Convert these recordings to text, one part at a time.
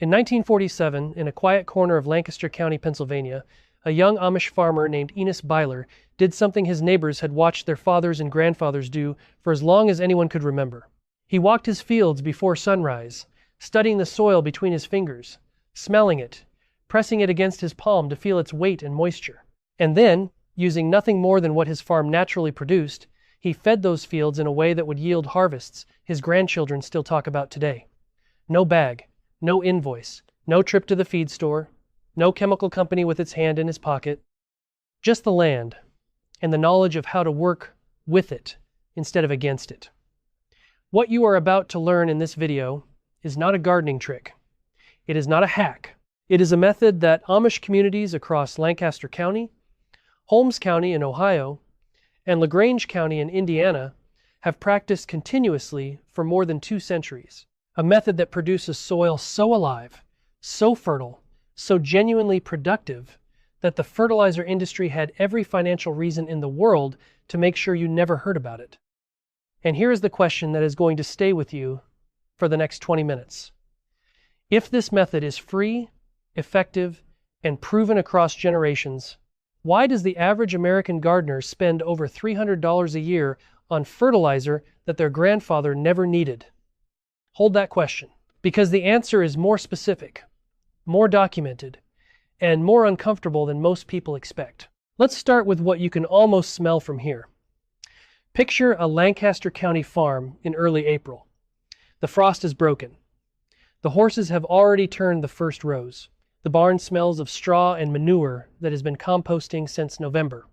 In 1947, in a quiet corner of Lancaster County, Pennsylvania, a young Amish farmer named Enos Byler did something his neighbors had watched their fathers and grandfathers do for as long as anyone could remember. He walked his fields before sunrise, studying the soil between his fingers, smelling it, pressing it against his palm to feel its weight and moisture. And then, using nothing more than what his farm naturally produced, he fed those fields in a way that would yield harvests his grandchildren still talk about today. No bag, no invoice, no trip to the feed store, no chemical company with its hand in his pocket, just the land and the knowledge of how to work with it instead of against it. What you are about to learn in this video is not a gardening trick. It is not a hack. It is a method that Amish communities across Lancaster County, Holmes County in Ohio, and LaGrange County in Indiana have practiced continuously for more than 2 centuries. A method that produces soil so alive, so fertile, so genuinely productive that the fertilizer industry had every financial reason in the world to make sure you never heard about it. And here is the question that is going to stay with you for the next 20 minutes. If this method is free, effective, and proven across generations, why does the average American gardener spend over $300 a year on fertilizer that their grandfather never needed? Hold that question, because the answer is more specific, more documented, and more uncomfortable than most people expect. Let's start with what you can almost smell from here. Picture a Lancaster County farm in early April. The frost is broken. The horses have already turned the first rows. The barn smells of straw and manure that has been composting since November.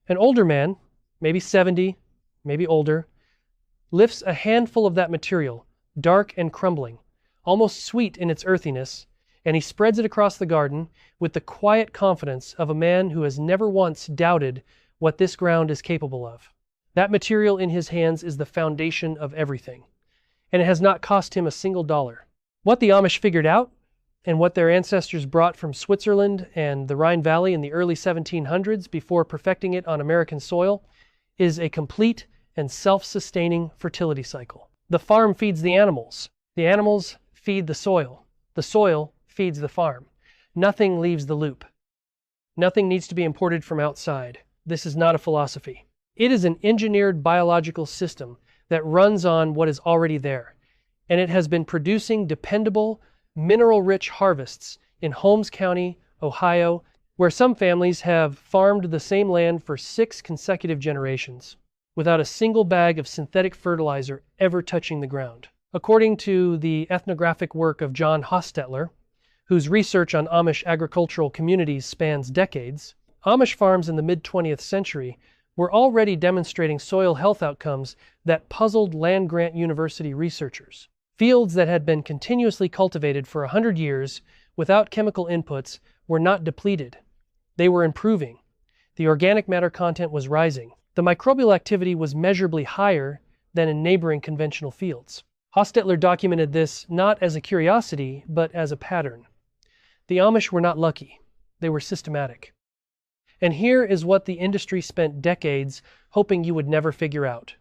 An older man, maybe 70, maybe older, lifts a handful of that material, dark and crumbling, almost sweet in its earthiness, and he spreads it across the garden with the quiet confidence of a man who has never once doubted what this ground is capable of. That material in his hands is the foundation of everything, and it has not cost him a single dollar. What the Amish figured out, and what their ancestors brought from Switzerland and the Rhine Valley in the early 1700s before perfecting it on American soil, is a complete and self-sustaining fertility cycle. The farm feeds the animals feed the soil feeds the farm. Nothing leaves the loop. Nothing needs to be imported from outside. This is not a philosophy. It is an engineered biological system that runs on what is already there, and it has been producing dependable, mineral-rich harvests in Holmes County, Ohio, where some families have farmed the same land for 6 consecutive generations, without a single bag of synthetic fertilizer ever touching the ground. According to the ethnographic work of John Hostetler, whose research on Amish agricultural communities spans decades, Amish farms in the mid-20th century were already demonstrating soil health outcomes that puzzled land-grant university researchers. Fields that had been continuously cultivated for 100 years without chemical inputs were not depleted. They were improving. The organic matter content was rising. The microbial activity was measurably higher than in neighboring conventional fields. Hostetler documented this not as a curiosity, but as a pattern. The Amish were not lucky. They were systematic. And here is what the industry spent decades hoping you would never figure out.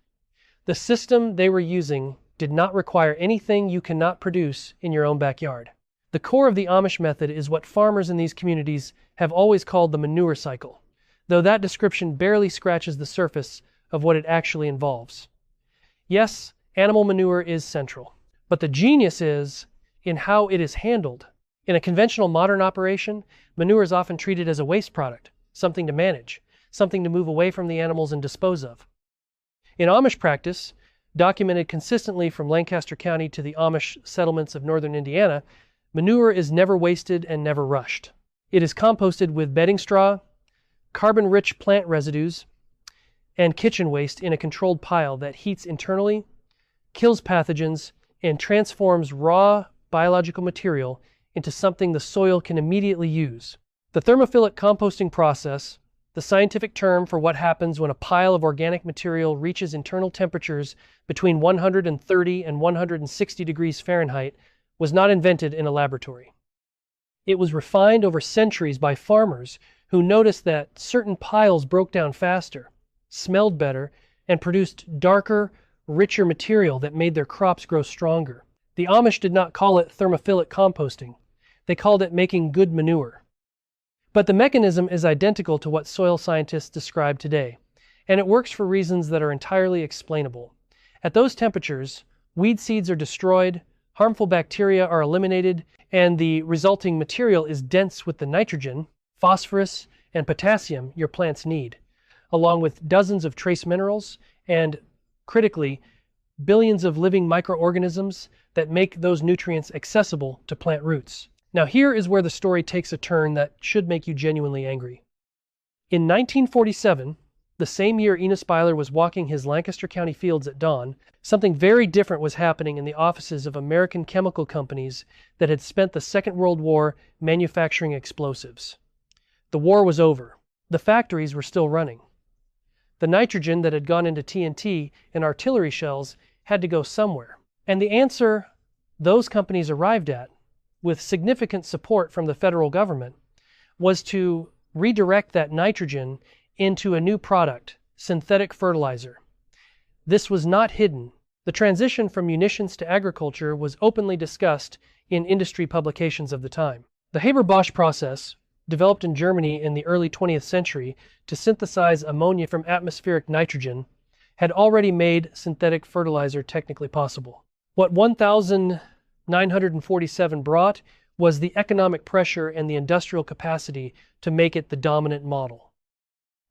The system they were using did not require anything you cannot produce in your own backyard. The core of the Amish method is what farmers in these communities have always called the manure cycle, though that description barely scratches the surface of what it actually involves. Yes, animal manure is central, but the genius is in how it is handled. In a conventional modern operation, manure is often treated as a waste product, something to manage, something to move away from the animals and dispose of. In Amish practice, documented consistently from Lancaster County to the Amish settlements of northern Indiana, manure is never wasted and never rushed. It is composted with bedding straw, carbon-rich plant residues, and kitchen waste in a controlled pile that heats internally, kills pathogens, and transforms raw biological material into something the soil can immediately use. The thermophilic composting process, the scientific term for what happens when a pile of organic material reaches internal temperatures between 130 and 160 degrees Fahrenheit, was not invented in a laboratory. It was refined over centuries by farmers who noticed that certain piles broke down faster, smelled better, and produced darker, richer material that made their crops grow stronger. The Amish did not call it thermophilic composting. They called it making good manure. But the mechanism is identical to what soil scientists describe today, and it works for reasons that are entirely explainable. At those temperatures, weed seeds are destroyed, harmful bacteria are eliminated, and the resulting material is dense with the nitrogen, phosphorus, and potassium your plants need, along with dozens of trace minerals and, critically, billions of living microorganisms that make those nutrients accessible to plant roots. Now here is where the story takes a turn that should make you genuinely angry. In 1947, the same year Enos Byler was walking his Lancaster County fields at dawn, something very different was happening in the offices of American chemical companies that had spent the Second World War manufacturing explosives. The war was over. The factories were still running. The nitrogen that had gone into TNT and artillery shells had to go somewhere. And the answer those companies arrived at, with significant support from the federal government, was to redirect that nitrogen into a new product, synthetic fertilizer. This was not hidden. The transition from munitions to agriculture was openly discussed in industry publications of the time. The Haber-Bosch process, developed in Germany in the early 20th century to synthesize ammonia from atmospheric nitrogen, had already made synthetic fertilizer technically possible. What 1947 brought was the economic pressure and the industrial capacity to make it the dominant model.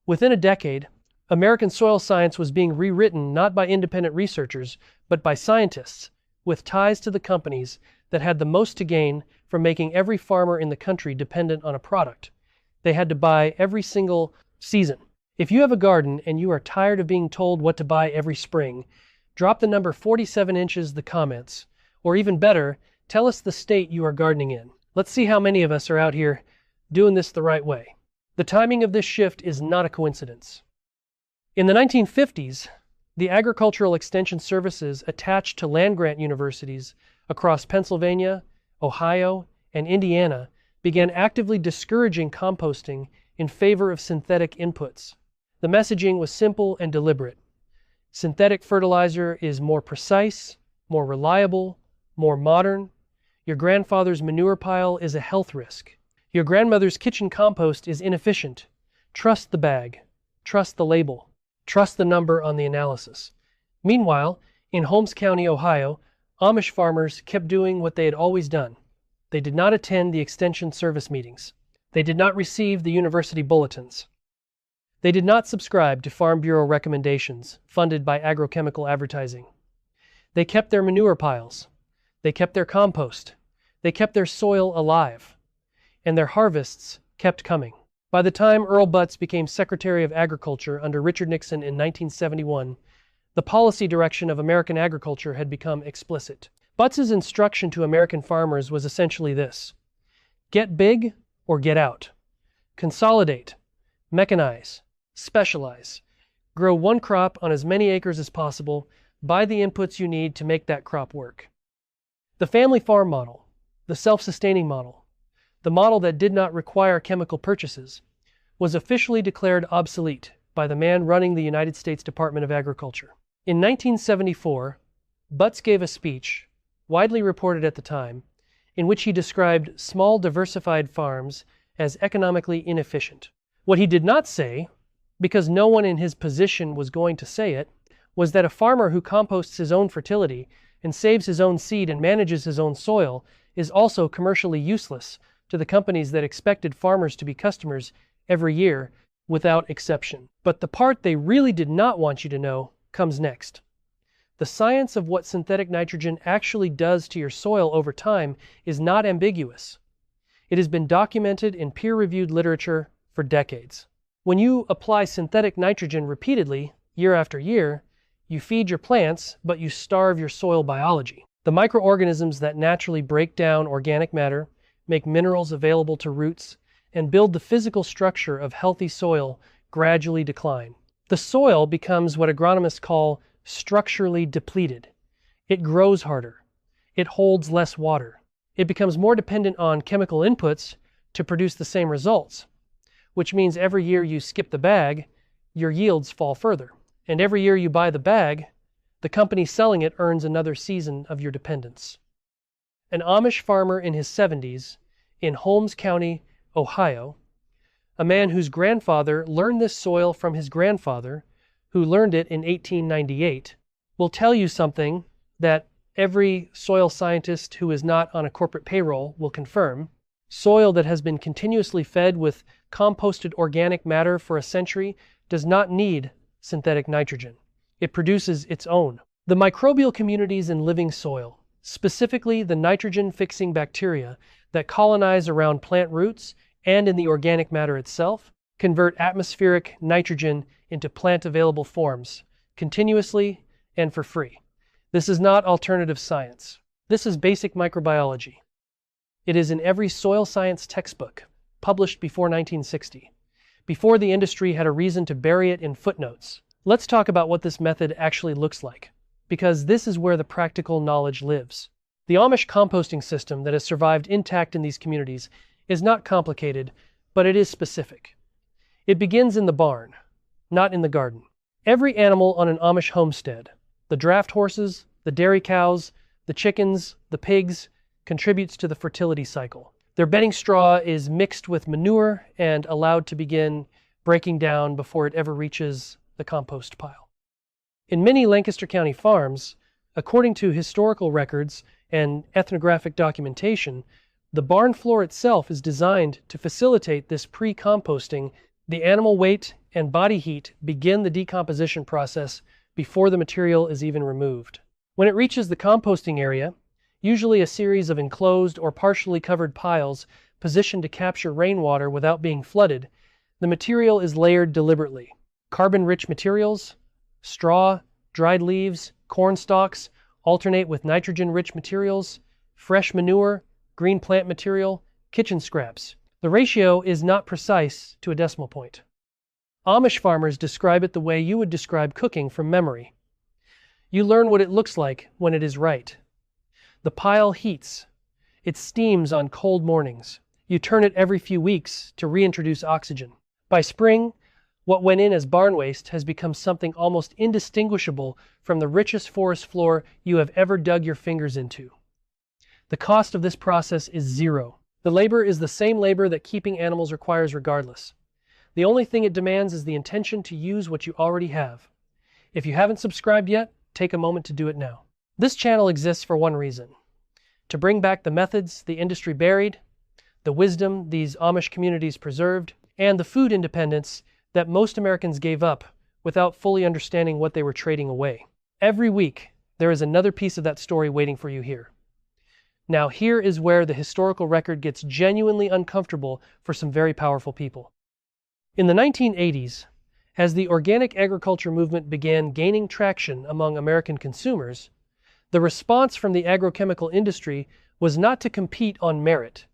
Within a decade, American soil science was being rewritten not by independent researchers, but by scientists with ties to the companies that had the most to gain from making every farmer in the country dependent on a product they had to buy every single season. If you have a garden and you are tired of being told what to buy every spring, drop the number 47 inches in the comments, or even better, tell us the state you are gardening in. Let's see how many of us are out here doing this the right way. The timing of this shift is not a coincidence. In the 1950s, the agricultural extension services attached to land-grant universities across Pennsylvania, Ohio, and Indiana began actively discouraging composting in favor of synthetic inputs. The messaging was simple and deliberate. Synthetic fertilizer is more precise, more reliable, more modern. Your grandfather's manure pile is a health risk. Your grandmother's kitchen compost is inefficient. Trust the bag. Trust the label. Trust the number on the analysis. Meanwhile, in Holmes County, Ohio, Amish farmers kept doing what they had always done. They did not attend the extension service meetings. They did not receive the university bulletins. They did not subscribe to Farm Bureau recommendations funded by agrochemical advertising. They kept their manure piles. They kept their compost. They kept their soil alive. And their harvests kept coming. By the time Earl Butz became Secretary of Agriculture under Richard Nixon in 1971, the policy direction of American agriculture had become explicit. Butz's instruction to American farmers was essentially this: get big or get out. Consolidate, mechanize, specialize. Grow one crop on as many acres as possible. Buy the inputs you need to make that crop work. The family farm model, the self-sustaining model, the model that did not require chemical purchases, was officially declared obsolete by the man running the United States Department of Agriculture. In 1974, Butz gave a speech, widely reported at the time, in which he described small diversified farms as economically inefficient. What he did not say, because no one in his position was going to say it, was that a farmer who composts his own fertility and saves his own seed and manages his own soil is also commercially useless to the companies that expected farmers to be customers every year without exception. But the part they really did not want you to know comes next. The science of what synthetic nitrogen actually does to your soil over time is not ambiguous. It has been documented in peer-reviewed literature for decades. When you apply synthetic nitrogen repeatedly, year after year, you feed your plants, but you starve your soil biology. The microorganisms that naturally break down organic matter, make minerals available to roots, and build the physical structure of healthy soil gradually decline. The soil becomes what agronomists call structurally depleted. It grows harder. It holds less water. It becomes more dependent on chemical inputs to produce the same results, which means every year you skip the bag, your yields fall further. And every year you buy the bag, the company selling it earns another season of your dependence. an Amish farmer in his 70s in Holmes County, Ohio, a man whose grandfather learned this soil from his grandfather, who learned it in 1898, will tell you something that every soil scientist who is not on a corporate payroll will confirm. Soil that has been continuously fed with composted organic matter for a century does not need synthetic nitrogen. It produces its own. The microbial communities in living soil, specifically the nitrogen-fixing bacteria that colonize around plant roots and in the organic matter itself, convert atmospheric nitrogen into plant-available forms, continuously and for free. This is not alternative science. This is basic microbiology. It is in every soil science textbook, published before 1960, before the industry had a reason to bury it in footnotes. Let's talk about what this method actually looks like, because this is where the practical knowledge lives. The Amish composting system that has survived intact in these communities is not complicated, but it is specific. It begins in the barn, not in the garden. Every animal on an Amish homestead, the draft horses, the dairy cows, the chickens, the pigs, contributes to the fertility cycle. Their bedding straw is mixed with manure and allowed to begin breaking down before it ever reaches the compost pile. In many Lancaster County farms, according to historical records and ethnographic documentation, the barn floor itself is designed to facilitate this pre-composting. The animal weight and body heat begin the decomposition process before the material is even removed. When it reaches the composting area, usually a series of enclosed or partially covered piles positioned to capture rainwater without being flooded, the material is layered deliberately. Carbon-rich materials, straw, dried leaves, corn stalks alternate with nitrogen-rich materials, fresh manure, green plant material, kitchen scraps. The ratio is not precise to a decimal point. Amish farmers describe it the way you would describe cooking from memory. You learn what it looks like when it is right. The pile heats. It steams on cold mornings. You turn it every few weeks to reintroduce oxygen. By spring, what went in as barn waste has become something almost indistinguishable from the richest forest floor you have ever dug your fingers into. The cost of this process is zero. The labor is the same labor that keeping animals requires regardless. The only thing it demands is the intention to use what you already have. If you haven't subscribed yet, take a moment to do it now. This channel exists for one reason: to bring back the methods the industry buried, the wisdom these Amish communities preserved, and the food independence that most Americans gave up without fully understanding what they were trading away. Every week, there is another piece of that story waiting for you here. Now here is where the historical record gets genuinely uncomfortable for some very powerful people. In the 1980s, as the organic agriculture movement began gaining traction among American consumers, the response from the agrochemical industry was not to compete on merit,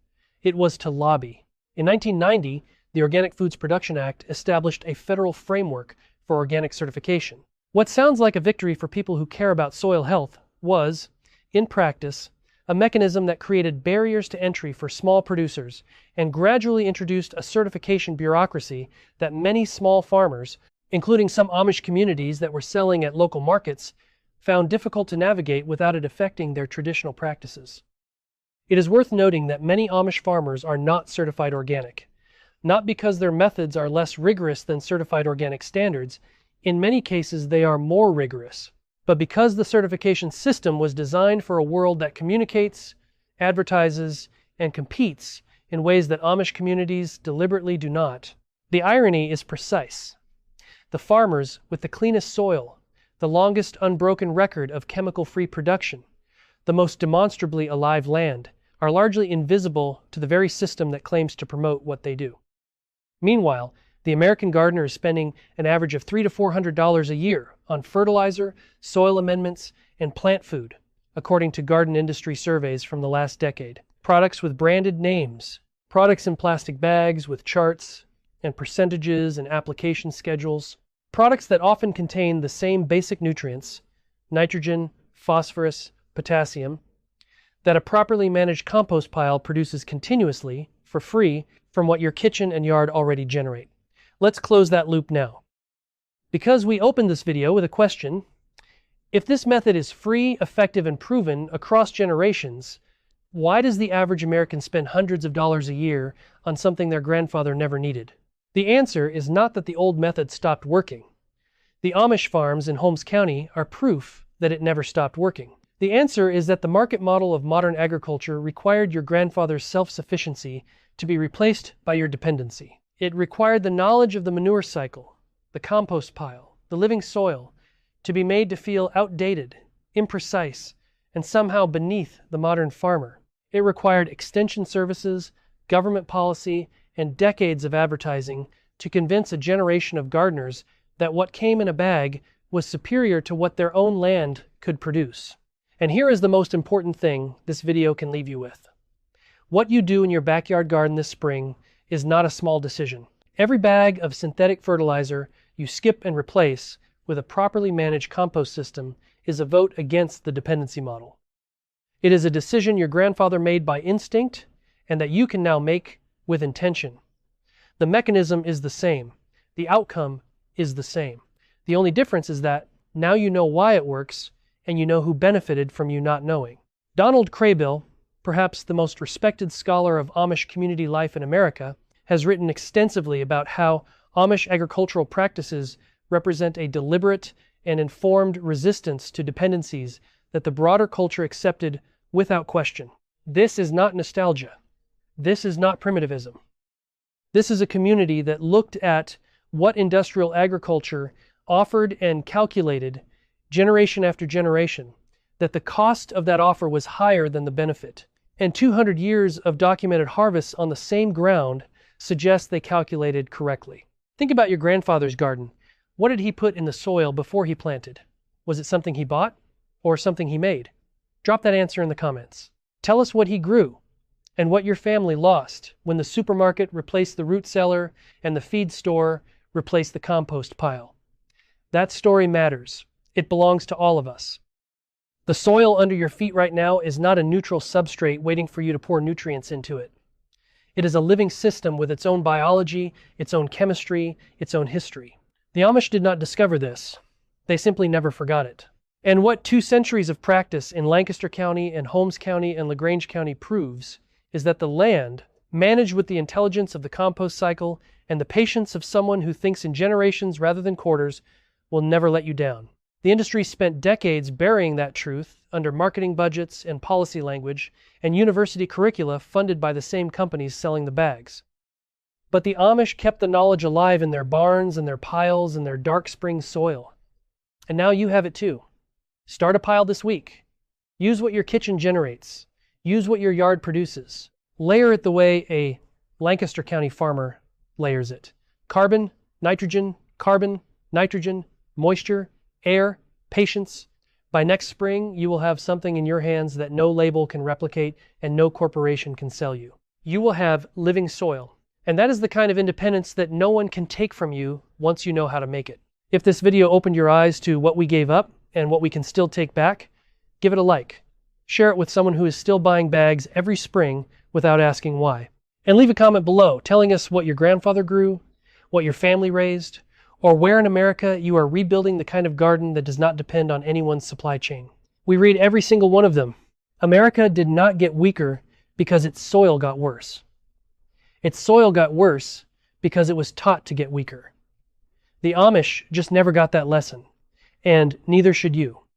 it was to lobby. In 1990, the Organic Foods Production Act established a federal framework for organic certification. What sounds like a victory for people who care about soil health was, in practice, a mechanism that created barriers to entry for small producers and gradually introduced a certification bureaucracy that many small farmers, including some Amish communities that were selling at local markets, found difficult to navigate without it affecting their traditional practices. It is worth noting that many Amish farmers are not certified organic, not because their methods are less rigorous than certified organic standards. In many cases they are more rigorous, but because the certification system was designed for a world that communicates, advertises, and competes in ways that Amish communities deliberately do not. The irony is precise. The farmers with the cleanest soil, the longest unbroken record of chemical-free production, the most demonstrably alive land, are largely invisible to the very system that claims to promote what they do. Meanwhile, the American gardener is spending an average of $300 to $400 a year on fertilizer, soil amendments, and plant food, according to garden industry surveys from the last decade. Products with branded names, products in plastic bags with charts and percentages and application schedules, products that often contain the same basic nutrients, nitrogen, phosphorus, potassium, that a properly managed compost pile produces continuously, for free, from what your kitchen and yard already generate. Let's close that loop now. Because we opened this video with a question, if this method is free, effective, and proven across generations, Why does the average American spend hundreds of dollars a year on something their grandfather never needed? The answer is not that the old method stopped working. The Amish farms in Holmes County are proof that it never stopped working. The answer is that the market model of modern agriculture required your grandfather's self-sufficiency to be replaced by your dependency. It required the knowledge of the manure cycle, the compost pile, the living soil, to be made to feel outdated, imprecise, and somehow beneath the modern farmer. It required extension services, government policy, and decades of advertising to convince a generation of gardeners that what came in a bag was superior to what their own land could produce. And here is the most important thing this video can leave you with. What you do in your backyard garden this spring is not a small decision. Every bag of synthetic fertilizer you skip and replace with a properly managed compost system is a vote against the dependency model. It is a decision your grandfather made by instinct and that you can now make with intention. The mechanism is the same. The outcome is the same. The only difference is that now you know why it works and you know who benefited from you not knowing. Donald Craybill, perhaps the most respected scholar of Amish community life in America, has written extensively about how Amish agricultural practices represent a deliberate and informed resistance to dependencies that the broader culture accepted without question. This is not nostalgia. This is not primitivism. This is a community that looked at what industrial agriculture offered and calculated generation after generation, that the cost of that offer was higher than the benefit. And 200 years of documented harvests on the same ground suggest they calculated correctly. Think about your grandfather's garden. What did he put in the soil before he planted? Was it something he bought or something he made? Drop that answer in the comments. Tell us what he grew and what your family lost when the supermarket replaced the root cellar and the feed store replaced the compost pile. That story matters. It belongs to all of us. The soil under your feet right now is not a neutral substrate waiting for you to pour nutrients into it. It is a living system with its own biology, its own chemistry, its own history. The Amish did not discover this. They simply never forgot it. And what 2 centuries of practice in Lancaster County and Holmes County and LaGrange County proves is that the land, managed with the intelligence of the compost cycle and the patience of someone who thinks in generations rather than quarters, will never let you down. The industry spent decades burying that truth under marketing budgets and policy language and university curricula funded by the same companies selling the bags. But the Amish kept the knowledge alive in their barns and their piles and their dark spring soil. And now you have it too. Start a pile this week. Use what your kitchen generates. Use what your yard produces. Layer it the way a Lancaster County farmer layers it. Carbon, nitrogen, moisture, air, patience. By next spring, you will have something in your hands that no label can replicate and no corporation can sell you. You will have living soil. And that is the kind of independence that no one can take from you once you know how to make it. If this video opened your eyes to what we gave up and what we can still take back, give it a like. Share it with someone who is still buying bags every spring without asking why. And leave a comment below telling us what your grandfather grew, what your family raised, or where in America you are rebuilding the kind of garden that does not depend on anyone's supply chain. We read every single one of them. America did not get weaker because its soil got worse. Its soil got worse because it was taught to get weaker. The Amish just never got that lesson, and neither should you.